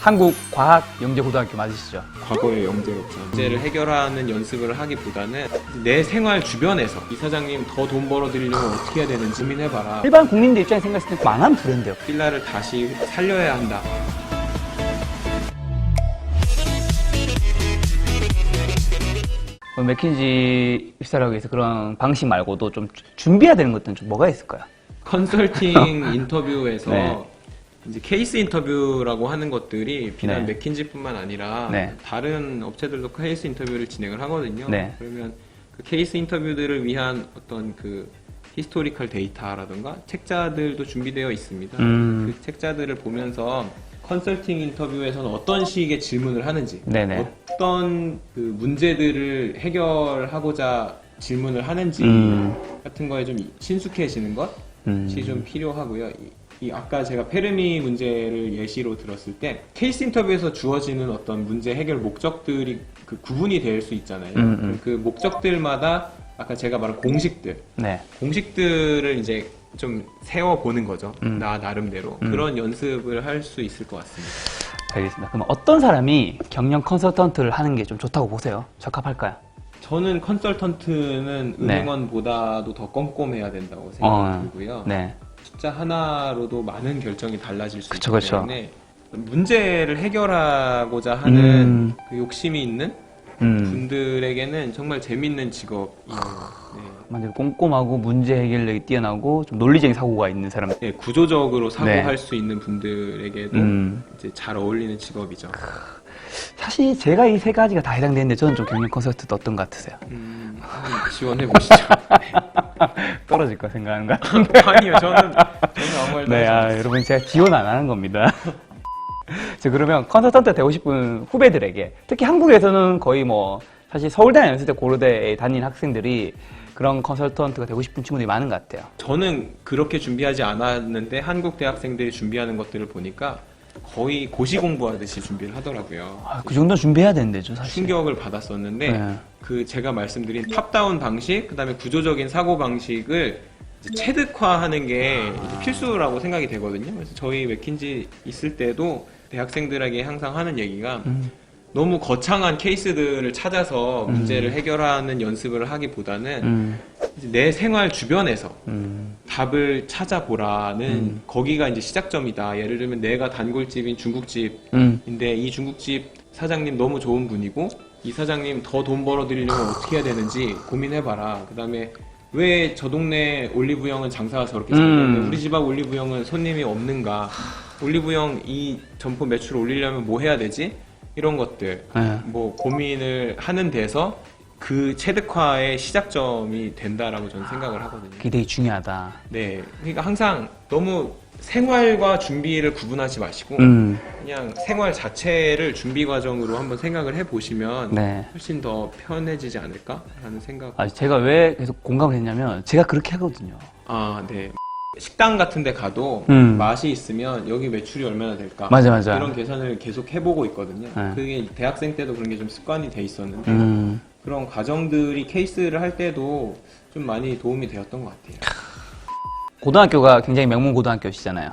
한국과학영재고등학교 맞으시죠? 과거의 영재였죠. 문제를 해결하는 연습을 하기보다는 내 생활 주변에서 이사장님 더 돈 벌어드리려면 어떻게 해야 되는지 고민해봐라. 일반 국민들 입장에 생각했을 때 망한 브랜드예요. 필라를 다시 살려야 한다. 맥킨지 입사를 하기 위해서 그런 방식 말고도 좀 준비해야 되는 것들은 좀 뭐가 있을까요? 컨설팅 인터뷰에서 네. 이제 케이스 인터뷰라고 하는 것들이 비단 네. 맥킨지뿐만 아니라 네. 다른 업체들도 케이스 인터뷰를 진행을 하거든요. 네. 그러면 그 케이스 인터뷰들을 위한 어떤 그 히스토리컬 데이터라든가 책자들도 준비되어 있습니다. 그 책자들을 보면서 컨설팅 인터뷰에서는 어떤 식의 질문을 하는지, 네네. 어떤 그 문제들을 해결하고자 질문을 하는지 같은 거에 좀 친숙해지는 것이 좀 필요하고요. 이 아까 제가 페르미 문제를 예시로 들었을 때 케이스 인터뷰에서 주어지는 어떤 문제 해결 목적들이 그 구분이 될 수 있잖아요. 그 목적들마다 아까 제가 말한 공식들, 네. 공식들을 이제 좀 세워보는 거죠. 나 나름대로. 그런 연습을 할 수 있을 것 같습니다. 알겠습니다. 그럼 어떤 사람이 경영 컨설턴트를 하는 게 좀 좋다고 보세요? 적합할까요? 저는 컨설턴트는 네. 은행원보다도 더 꼼꼼해야 된다고 생각이 들고요. 네. 숫자 하나로도 많은 결정이 달라질 수 그쵸, 있기 그쵸. 때문에 문제를 해결하고자 하는 그 욕심이 있는 분들에게는 정말 재밌는 직업이에요. 네. 맞아요. 꼼꼼하고 문제 해결력이 뛰어나고 좀 논리적인 사고가 있는 사람. 네, 구조적으로 사고할 네. 수 있는 분들에게도 이제 잘 어울리는 직업이죠. 사실 제가 이 세 가지가 다 해당되는데 저는 좀 경영 컨설턴트 어떤 것 같으세요? 한번 지원해 보시죠. 떨어질 거 생각하는 거? 아니요, 저는 아무 말도 네, 하지 않았어요. 여러분 제가 지원 안 하는 겁니다. 자, 그러면 컨설턴트 되고 싶은 후배들에게 특히 한국에서는 거의 뭐 사실 서울대나 연세대 고려대에 다니는 학생들이 그런 컨설턴트가 되고 싶은 친구들이 많은 것 같아요. 저는 그렇게 준비하지 않았는데 한국 대학생들이 준비하는 것들을 보니까 거의 고시 공부하듯이 준비를 하더라고요. 아, 그 정도 준비해야 되는데죠, 사실. 충격을 받았었는데 네. 그 제가 말씀드린 탑다운 방식, 그다음에 구조적인 사고 방식을 이제 체득화하는 게 이제 필수라고 생각이 되거든요. 그래서 저희 맥킨지 있을 때도 대학생들에게 항상 하는 얘기가 너무 거창한 케이스들을 찾아서 문제를 해결하는 연습을 하기보다는 이제 내 생활 주변에서 답을 찾아보라는 거기가 이제 시작점이다. 예를 들면 내가 단골집인 중국집인데 이 중국집 사장님 너무 좋은 분이고 이 사장님 더 돈 벌어드리려면 어떻게 해야 되는지 고민해봐라. 그 다음에 왜 저 동네 올리브영은 장사가 저렇게 잘 되는데 우리 집 앞 올리브영은 손님이 없는가? 올리브영 이 점포 매출을 올리려면 뭐 해야 되지? 이런 것들 네. 뭐 고민을 하는 데서 그 체득화의 시작점이 된다라고 저는 생각을 하거든요. 그게 되게 중요하다. 네, 그러니까 항상 너무 생활과 준비를 구분하지 마시고 그냥 생활 자체를 준비 과정으로 한번 생각을 해보시면 네. 훨씬 더 편해지지 않을까라는 생각. 아, 제가 왜 계속 공감을 했냐면 제가 그렇게 하거든요. 아, 네. 식당 같은 데 가도 맛이 있으면 여기 매출이 얼마나 될까? 맞아, 맞아. 이런 계산을 계속 해보고 있거든요. 네. 그게 대학생 때도 그런 게 좀 습관이 돼 있었는데 그런 과정들이 케이스를 할 때도 좀 많이 도움이 되었던 것 같아요. 고등학교가 굉장히 명문 고등학교시잖아요.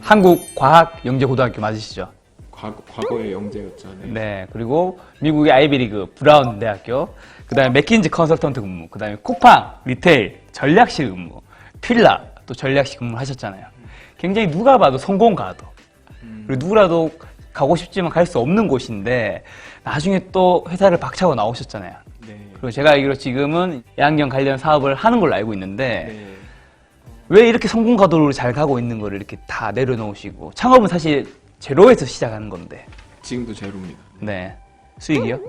한국과학영재고등학교 맞으시죠? 과거의 영재였죠. 네. 네. 그리고 미국의 아이비리그 브라운 대학교, 그 다음에 맥킨지 컨설턴트 근무, 그 다음에 쿠팡 리테일 전략실 근무, 필라 또 전략실 근무를 하셨잖아요. 굉장히 누가 봐도 성공 가도 그리고 누구라도 가고 싶지만 갈 수 없는 곳인데 나중에 또 회사를 박차고 나오셨잖아요. 네. 그리고 제가 알기로 지금은 애완경 관련 사업을 하는 걸로 알고 있는데 네. 왜 이렇게 성공 가도로 잘 가고 있는 거를 이렇게 다 내려놓으시고 창업은 사실 제로에서 시작하는 건데 지금도 제로입니다. 네 수익이요?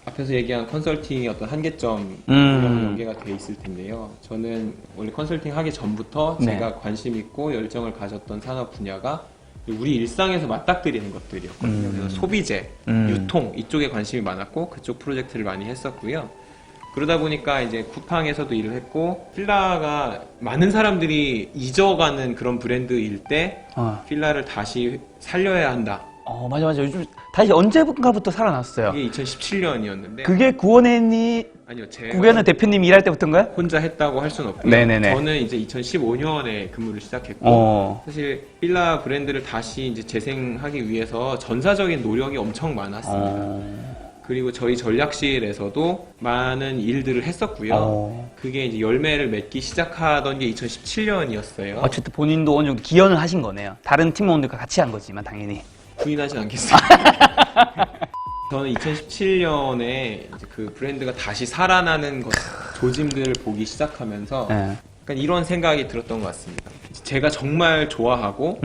앞에서 얘기한 컨설팅의 어떤 한계점 이런 연계가 돼 있을 텐데요. 저는 원래 컨설팅 하기 전부터 네. 제가 관심 있고 열정을 가졌던 산업 분야가 우리 일상에서 맞닥뜨리는 것들이었거든요. 그래서 소비재, 유통 이쪽에 관심이 많았고 그쪽 프로젝트를 많이 했었고요. 그러다 보니까 이제 쿠팡에서도 일을 했고 필라가 많은 사람들이 잊어가는 그런 브랜드일 때 필라를 다시 살려야 한다. 맞아. 요즘 다시 언제부터 살아났어요. 그게 2017년이었는데 그게 구원앤이 아니요, 제가 구현은 대표님 일할 때부터인가요? 혼자 했다고 할 수는 없고요. 네네네. 저는 이제 2015년에 근무를 시작했고 사실 필라 브랜드를 다시 이제 재생하기 위해서 전사적인 노력이 엄청 많았습니다. 그리고 저희 전략실에서도 많은 일들을 했었고요. 그게 이제 열매를 맺기 시작하던 게 2017년이었어요. 어쨌든 본인도 어느 정도 기여는 하신 거네요. 다른 팀원들과 같이 한 거지만 당연히. 부인하진 않겠습니다. 저는 2017년에 이제 그 브랜드가 다시 살아나는 조짐들을 보기 시작하면서 네. 약간 이런 생각이 들었던 것 같습니다. 제가 정말 좋아하고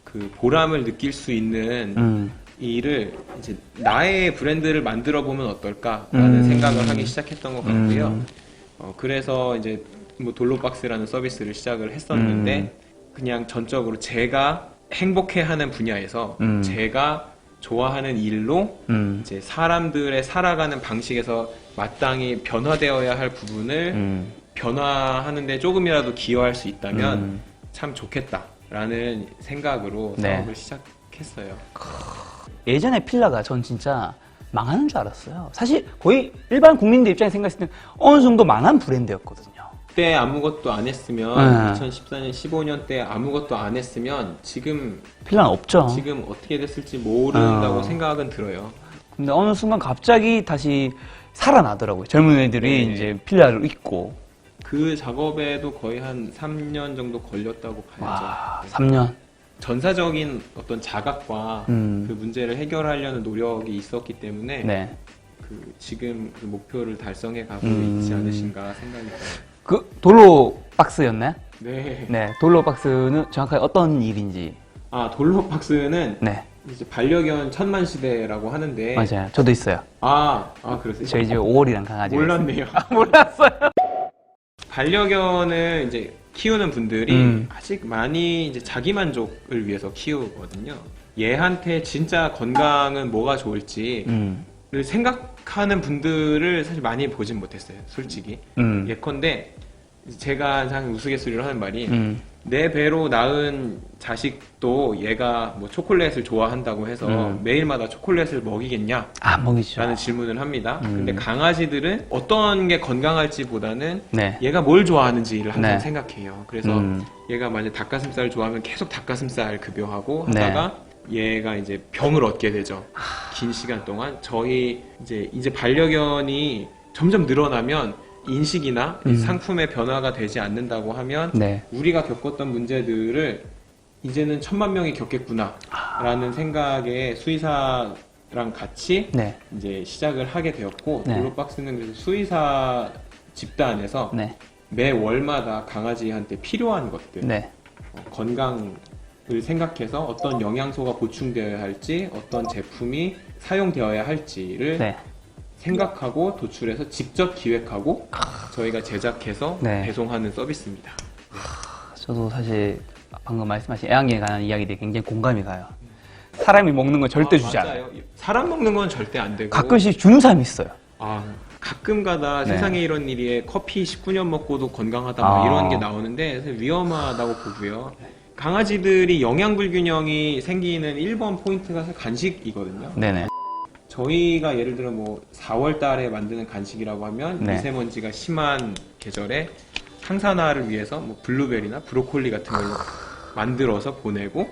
그 보람을 느낄 수 있는 이 일을 이제 나의 브랜드를 만들어 보면 어떨까라는 생각을 하기 시작했던 것 같고요. 그래서 이제 뭐 돌로박스라는 서비스를 시작을 했었는데 그냥 전적으로 제가 행복해하는 분야에서 제가 좋아하는 일로 이제 사람들의 살아가는 방식에서 마땅히 변화되어야 할 부분을 변화하는데 조금이라도 기여할 수 있다면 참 좋겠다라는 생각으로 네. 사업을 시작했어요. 예전에 필라가 전 진짜 망하는 줄 알았어요. 사실 거의 일반 국민들 입장에 생각했을 때 어느 정도 망한 브랜드였거든요. 그때 아무것도 안 했으면 2014년, 15년 때 아무것도 안 했으면 지금 필라는 없죠. 어떻게 됐을지 모른다고 생각은 들어요. 근데 어느 순간 갑자기 다시 살아나더라고요. 젊은 애들이 네. 이제 필라를 잊고. 그 작업에도 거의 한 3년 정도 걸렸다고 봐야죠. 와, 3년. 전사적인 어떤 자각과 그 문제를 해결하려는 노력이 있었기 때문에 네. 그 지금 그 목표를 달성해 가고 있지 않으신가 생각이 들어요. 그 돌로 박스였나요? 네. 네. 돌로 박스는 정확하게 어떤 일인지. 아, 돌로박스는 네. 이제 반려견 천만 시대라고 하는데 맞아요. 저도 있어요. 그러세요? 저희 집에 5월이랑 강아지가 몰랐네요. 몰랐어요. 반려견을 이제 키우는 분들이 아직 많이 이제 자기 만족을 위해서 키우거든요. 얘한테 진짜 건강은 뭐가 좋을지를 생각하는 분들을 사실 많이 보진 못했어요, 솔직히. 예컨대 제가 항상 우스갯소리로 하는 말이 내 배로 낳은 자식도 얘가 뭐 초콜릿을 좋아한다고 해서 매일마다 초콜릿을 먹이겠냐? 먹이죠. 라는 질문을 합니다. 근데 강아지들은 어떤 게 건강할지보다는 네. 얘가 뭘 좋아하는지를 항상 네. 생각해요. 그래서 얘가 만약 닭가슴살을 좋아하면 계속 닭가슴살 급여하고 네. 하다가 얘가 이제 병을 얻게 되죠. 긴 시간 동안. 저희 이제 반려견이 점점 늘어나면 인식이나 상품의 변화가 되지 않는다고 하면 네. 우리가 겪었던 문제들을 이제는 1000만 명이 겪겠구나 라는 생각에 수의사랑 같이 네. 이제 시작을 하게 되었고 네. 돌로박스는 그래서 수의사 집단에서 네. 매 월마다 강아지한테 필요한 것들 네. 건강을 생각해서 어떤 영양소가 보충되어야 할지 어떤 제품이 사용되어야 할지를 네. 생각하고 도출해서 직접 기획하고 저희가 제작해서 네. 배송하는 서비스입니다. 저도 사실 방금 말씀하신 애완견에 관한 이야기들이 굉장히 공감이 가요. 사람이 먹는 건 절대 주지 않아요. 맞아요. 사람 먹는 건 절대 안 되고 가끔씩 주는 사람이 있어요. 가끔가다 네. 세상에 이런 일이 커피 19년 먹고도 건강하다 막 이런 게 나오는데 사실 위험하다고 보고요. 강아지들이 영양 불균형이 생기는 1번 포인트가 사실 간식이거든요. 네네. 저희가 예를 들어 뭐 4월 달에 만드는 간식이라고 하면 네. 미세먼지가 심한 계절에 항산화를 위해서 뭐 블루베리나 브로콜리 같은 걸로 만들어서 보내고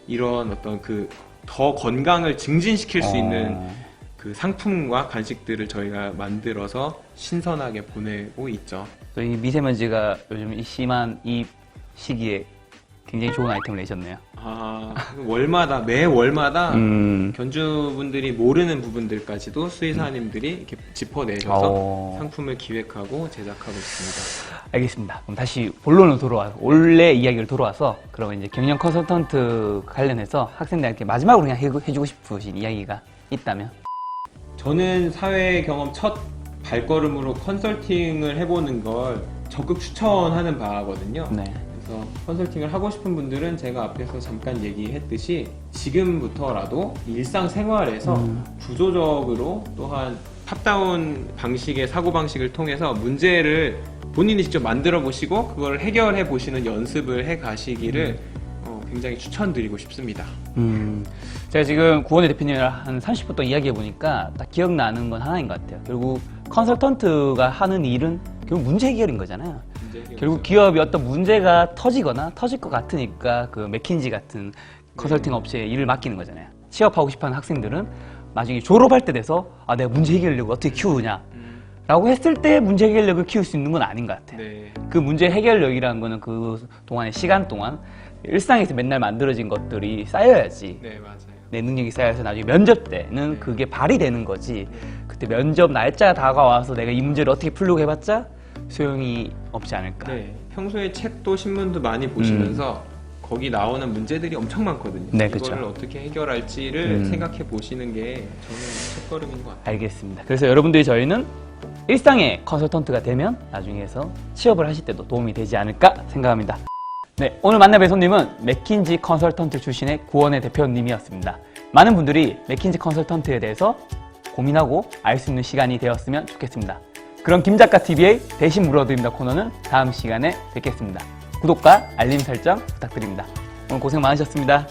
이런 어떤 그 더 건강을 증진시킬 수 있는 그 상품과 간식들을 저희가 만들어서 신선하게 보내고 있죠. 또 이 미세먼지가 요즘 이 심한 이 시기에 굉장히 좋은 아이템을 내셨네요. 매 월마다 음. 견주분들이 모르는 부분들까지도 수의사님들이 이렇게 짚어내셔서 상품을 기획하고 제작하고 있습니다. 알겠습니다. 그럼 다시 본론으로 돌아와서 원래 이야기를 돌아와서 그러면 이제 경영 컨설턴트 관련해서 학생들한테 마지막으로 그냥 해주고 싶으신 이야기가 있다면? 저는 사회 경험 첫 발걸음으로 컨설팅을 해보는 걸 적극 추천하는 바거든요. 네. 그래서 컨설팅을 하고 싶은 분들은 제가 앞에서 잠깐 얘기했듯이 지금부터라도 일상생활에서 구조적으로 또한 탑다운 방식의 사고방식을 통해서 문제를 본인이 직접 만들어 보시고 그걸 해결해 보시는 연습을 해 가시기를 굉장히 추천드리고 싶습니다. 제가 지금 구원의 대표님이랑 한 30분 동안 이야기해 보니까 딱 기억나는 건 하나인 것 같아요. 결국 컨설턴트가 하는 일은 결국 문제 해결인 거잖아요. 결국 기업이 어떤 문제가 터지거나 터질 것 같으니까 그 맥킨지 같은 컨설팅 업체에 일을 맡기는 거잖아요. 취업하고 싶어하는 학생들은 나중에 졸업할 때 돼서 아 내가 문제 해결력을 어떻게 키우냐 라고 했을 때 문제 해결력을 키울 수 있는 건 아닌 것 같아요. 네. 그 문제 해결력이라는 거는 그 동안의 시간 동안 일상에서 맨날 만들어진 것들이 쌓여야지 네, 맞아요. 내 능력이 쌓여서 나중에 면접 때는 네. 그게 발휘되는 거지. 그때 면접 날짜가 다가와서 내가 이 문제를 어떻게 풀려고 해봤자 소용이 없지 않을까. 네, 평소에 책도 신문도 많이 보시면서 거기 나오는 문제들이 엄청 많거든요. 네, 이거를 그쵸. 어떻게 해결할지를 생각해 보시는 게 저는 첫걸음인 것 같아요. 알겠습니다. 그래서 여러분들이 저희는 일상의 컨설턴트가 되면 나중에서 취업을 하실 때도 도움이 되지 않을까 생각합니다. 네, 오늘 만나뵐 손님은 맥킨지 컨설턴트 출신의 구원의 대표님이었습니다. 많은 분들이 맥킨지 컨설턴트에 대해서 고민하고 알 수 있는 시간이 되었으면 좋겠습니다. 그럼 김작가TV의 대신 물어드립니다 코너는 다음 시간에 뵙겠습니다. 구독과 알림 설정 부탁드립니다. 오늘 고생 많으셨습니다.